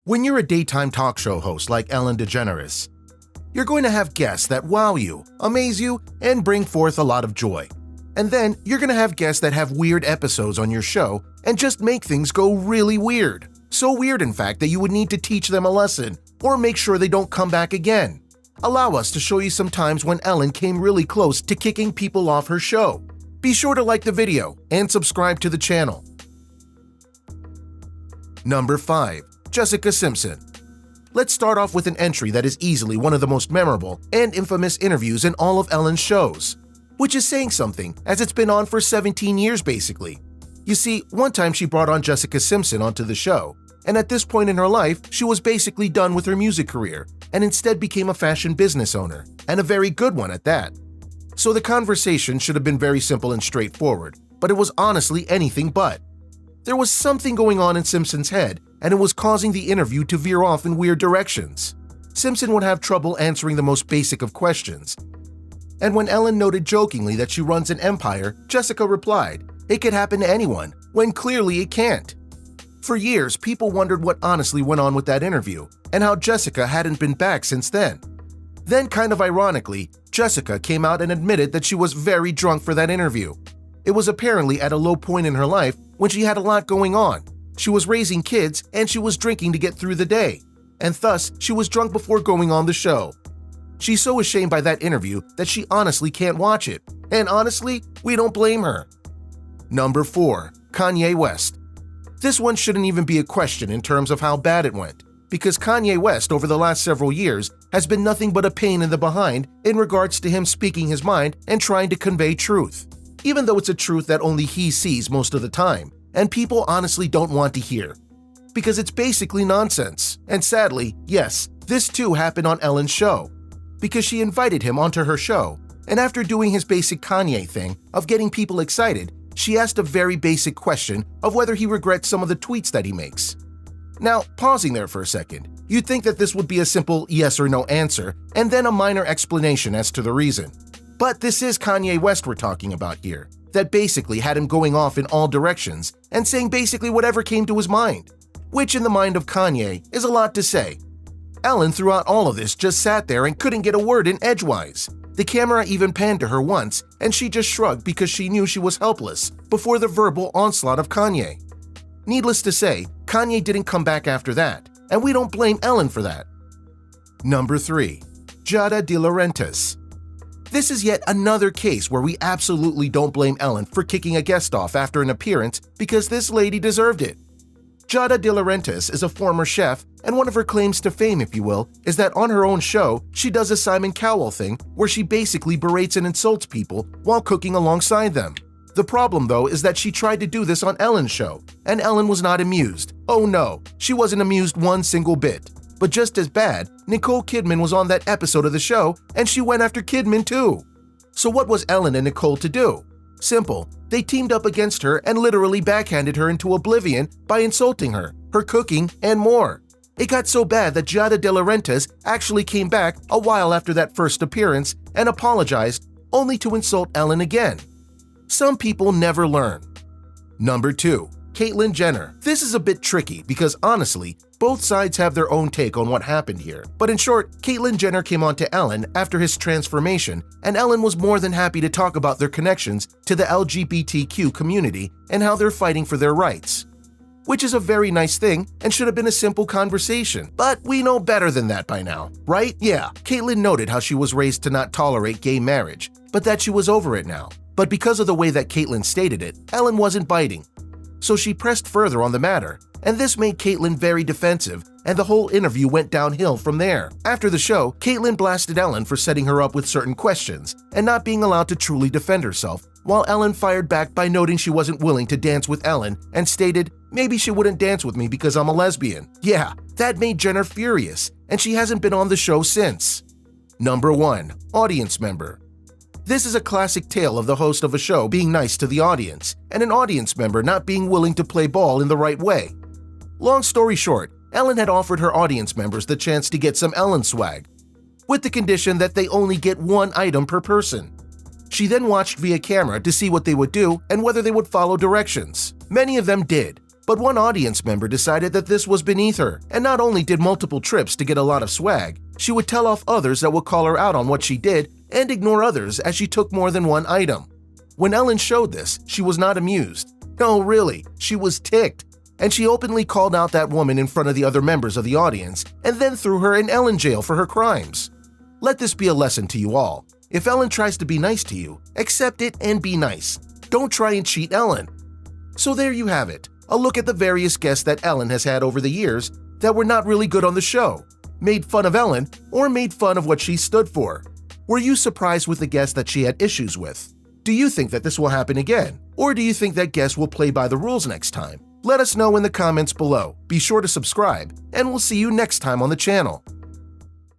When you're a daytime talk show host like Ellen DeGeneres, you're going to have guests that wow you, amaze you, and bring forth a lot of joy. And then you're going to have guests that have weird episodes on your show and just make things go really weird. So weird, in fact, that you would need to teach them a lesson or make sure they don't come back again. Allow us to show you some times when Ellen came really close to kicking people off her show. Be sure to like the video and subscribe to the channel. Number 5. Jessica Simpson. Let's start off with an entry that is easily one of the most memorable and infamous interviews in all of Ellen's shows, which is saying something as it's been on for 17 years basically. You see, one time she brought on Jessica Simpson onto the show, and at this point in her life, she was basically done with her music career and instead became a fashion business owner, and a very good one at that. So the conversation should have been very simple and straightforward, but it was honestly anything but. There was something going on in Simpson's head, and it was causing the interview to veer off in weird directions. Simpson would have trouble answering the most basic of questions. And when Ellen noted jokingly that she runs an empire, Jessica replied, "It could happen to anyone," when clearly it can't. For years, people wondered what honestly went on with that interview, and how Jessica hadn't been back since then. Then, kind of ironically, Jessica came out and admitted that she was very drunk for that interview. It was apparently at a low point in her life when she had a lot going on. She was raising kids and she was drinking to get through the day, and thus she was drunk before going on the show. She's so ashamed by that interview that she honestly can't watch it, and honestly, we don't blame her. Number 4. Kanye West. This one shouldn't even be a question in terms of how bad it went, because Kanye West over the last several years has been nothing but a pain in the behind in regards to him speaking his mind and trying to convey truth, even though it's a truth that only he sees most of the time, and people honestly don't want to hear. Because it's basically nonsense, and sadly, yes, this too happened on Ellen's show. Because she invited him onto her show, and after doing his basic Kanye thing of getting people excited, she asked a very basic question of whether he regrets some of the tweets that he makes. Now, pausing there for a second, you'd think that this would be a simple yes or no answer, and then a minor explanation as to the reason. But this is Kanye West we're talking about here, that basically had him going off in all directions and saying basically whatever came to his mind, which in the mind of Kanye is a lot to say. Ellen throughout all of this just sat there and couldn't get a word in edgewise. The camera even panned to her once, and she just shrugged because she knew she was helpless before the verbal onslaught of Kanye. Needless to say, Kanye didn't come back after that, and we don't blame Ellen for that. Number 3. Giada De Laurentiis. This is yet another case where we absolutely don't blame Ellen for kicking a guest off after an appearance because this lady deserved it. Giada De Laurentiis is a former chef, and one of her claims to fame, if you will, is that on her own show, she does a Simon Cowell thing where she basically berates and insults people while cooking alongside them. The problem, though, is that she tried to do this on Ellen's show, and Ellen was not amused. Oh no, she wasn't amused one single bit. But just as bad, Nicole Kidman was on that episode of the show, and she went after Kidman too. So what was Ellen and Nicole to do? Simple. They teamed up against her and literally backhanded her into oblivion by insulting her, her cooking, and more. It got so bad that Giada De Laurentiis actually came back a while after that first appearance and apologized, only to insult Ellen again. Some people never learn. Number 2. Caitlyn Jenner. This is a bit tricky because honestly, both sides have their own take on what happened here. But in short, Caitlyn Jenner came on to Ellen after his transformation, and Ellen was more than happy to talk about their connections to the LGBTQ community and how they're fighting for their rights. Which is a very nice thing and should have been a simple conversation, but we know better than that by now, right? Yeah, Caitlyn noted how she was raised to not tolerate gay marriage, but that she was over it now. But because of the way that Caitlyn stated it, Ellen wasn't biting. So she pressed further on the matter, and this made Caitlyn very defensive, and the whole interview went downhill from there. After the show, Caitlyn blasted Ellen for setting her up with certain questions and not being allowed to truly defend herself, while Ellen fired back by noting she wasn't willing to dance with Ellen and stated, "Maybe she wouldn't dance with me because I'm a lesbian." Yeah, that made Jenner furious, and she hasn't been on the show since. Number 1. Audience member. This is a classic tale of the host of a show being nice to the audience, and an audience member not being willing to play ball in the right way. Long story short, Ellen had offered her audience members the chance to get some Ellen swag, with the condition that they only get one item per person. She then watched via camera to see what they would do and whether they would follow directions. Many of them did, But one audience member decided that this was beneath her, and not only did multiple trips to get a lot of swag, she would tell off others that would call her out on what she did and ignore others as she took more than one item. When Ellen showed this, she was not amused. No, really, she was ticked. And she openly called out that woman in front of the other members of the audience and then threw her in Ellen jail for her crimes. Let this be a lesson to you all. If Ellen tries to be nice to you, accept it and be nice. Don't try and cheat Ellen. So there you have it, a look at the various guests that Ellen has had over the years that were not really good on the show, made fun of Ellen, or made fun of what she stood for. Were you surprised with the guests that she had issues with? Do you think that this will happen again? Or do you think that guests will play by the rules next time? Let us know in the comments below. Be sure to subscribe, and we'll see you next time on the channel.